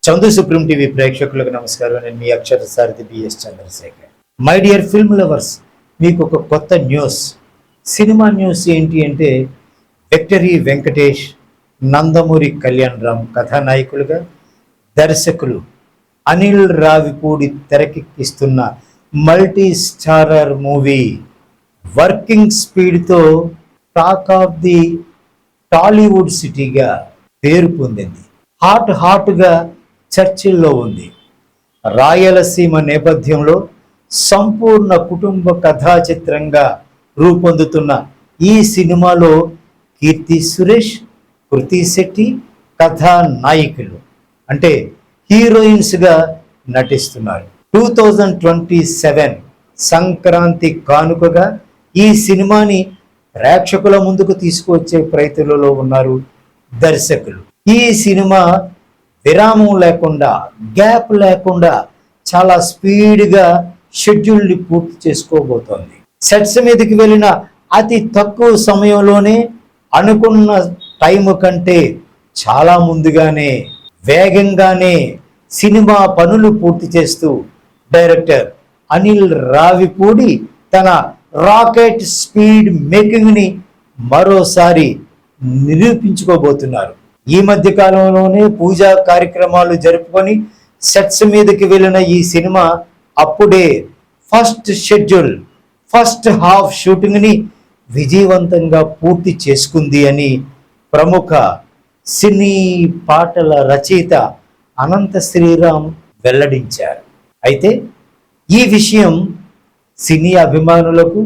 Chandu supreme TV ప్రేక్షకులకు నమస్కారం. నేను మీ అక్షర సారథి B S Chandrasekhar. My dear film lovers, మీకు ఒక కొత్త న్యూస్. సినిమా న్యూస్ ఏంటి అంటే, విక్టరీ వెంకటేష్, నందమూరి కళ్యాణ్ రామ్ కథానాయకులుగా, దర్శకులు అనిల్ రావిపూడి తెరకెక్కిస్తున్న మల్టీ స్టారర్ మూవీ వర్కింగ్ స్పీడ్తో టాక్ ఆఫ్ ది టాలీవుడ్ సిటీగా పేరు పొందింది. హాట్గా చర్చిల్లో ఉంది. రాయలసీమ నేపథ్యంలో సంపూర్ణ కుటుంబ కథా చిత్రంగా రూపొందుతున్న ఈ సినిమాలో కీర్తి సురేష్, కృతి శెట్టి కథానాయికలు అంటే హీరోయిన్స్గా నటిస్తున్నారు. 2027 సంక్రాంతి కానుకగా ఈ సినిమాని ప్రేక్షకుల ముందుకు తీసుకువచ్చే ప్రయత్నంలో ఉన్నారు దర్శకులు. ఈ సినిమా విరామం లేకుండా, గ్యాప్ లేకుండా చాలా స్పీడ్గా షెడ్యూల్ని పూర్తి చేసుకోబోతోంది. సెట్స్ మీదకి వెళ్ళిన అతి తక్కువ సమయంలోనే అనుకున్న టైం కంటే చాలా ముందుగానే, వేగంగానే సినిమా పనులు పూర్తి చేస్తూ డైరెక్టర్ అనిల్ రావిపూడి తన రాకెట్ స్పీడ్ మేకింగ్ని మరోసారి నిరూపించుకోబోతున్నారు. ఈ మధ్య కాలంలోనే పూజా కార్యక్రమాలు జరుపుకొని సెట్స్ మీదకి వెళ్ళిన ఈ సినిమా అప్పుడే ఫస్ట్ హాఫ్ షూటింగ్ని విజయవంతంగా పూర్తి చేసుకుంది అని ప్రముఖ సినీ పాటల రచయిత అనంత శ్రీరామ్ వెల్లడించారు. అయితే ఈ విషయం సినీ అభిమానులకు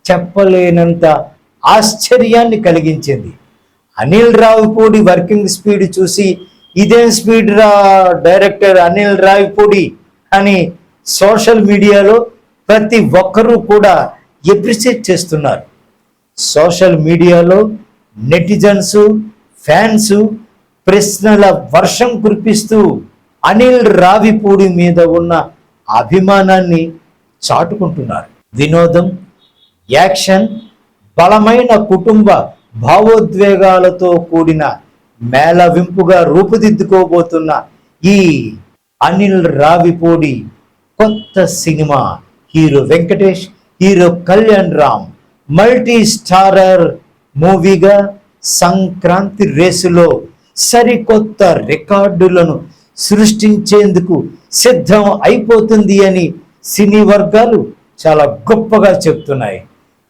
చెప్పలేనంత ఆశ్చర్యాన్ని కలిగించింది. అనిల్ రావిపూడి వర్కింగ్ స్పీడ్ చూసి, ఇదేం స్పీడ్ రా డైరెక్టర్ అనిల్ రావిపూడి అని సోషల్ మీడియాలో ప్రతి ఒక్కరూ కూడా ఎప్రిషియేట్ చేస్తున్నారు. సోషల్ మీడియాలో నెటిజన్స్, ఫ్యాన్స్ ప్రశ్నల వర్షం కురిపిస్తూ అనిల్ రావిపూడి మీద ఉన్న అభిమానాన్ని చాటుకుంటున్నారు. వినోదం, యాక్షన్, బలమైన కుటుంబ భావోద్వేగాలతో కూడిన మేళవింపుగా రూపుదిద్దుకోబోతున్న ఈ అనిల్ రావిపూడి కొత్త cinema hero Venkatesh, hero Kalyan Ram multi starrer మూవీగా సంక్రాంతి రేసులో సరికొత్త రికార్డులను సృష్టించేందుకు సిద్ధం అయిపోతుంది అని సినీ వర్గాలు చాలా గొప్పగా చెప్తున్నాయి.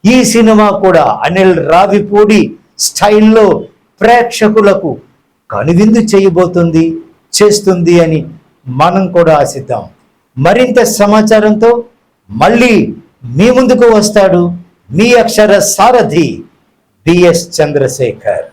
ఈ సినిమా కూడా అనిల్ రావిపూడి స్టైల్లో ప్రేక్షకులకు కనువిందు చేస్తుంది అని మనం కూడా ఆశిద్దాం. మరింత సమాచారంతో మళ్ళీ మీ ముందుకు వస్తాడు మీ అక్షర సారథి బిఎస్ చంద్రశేఖర్.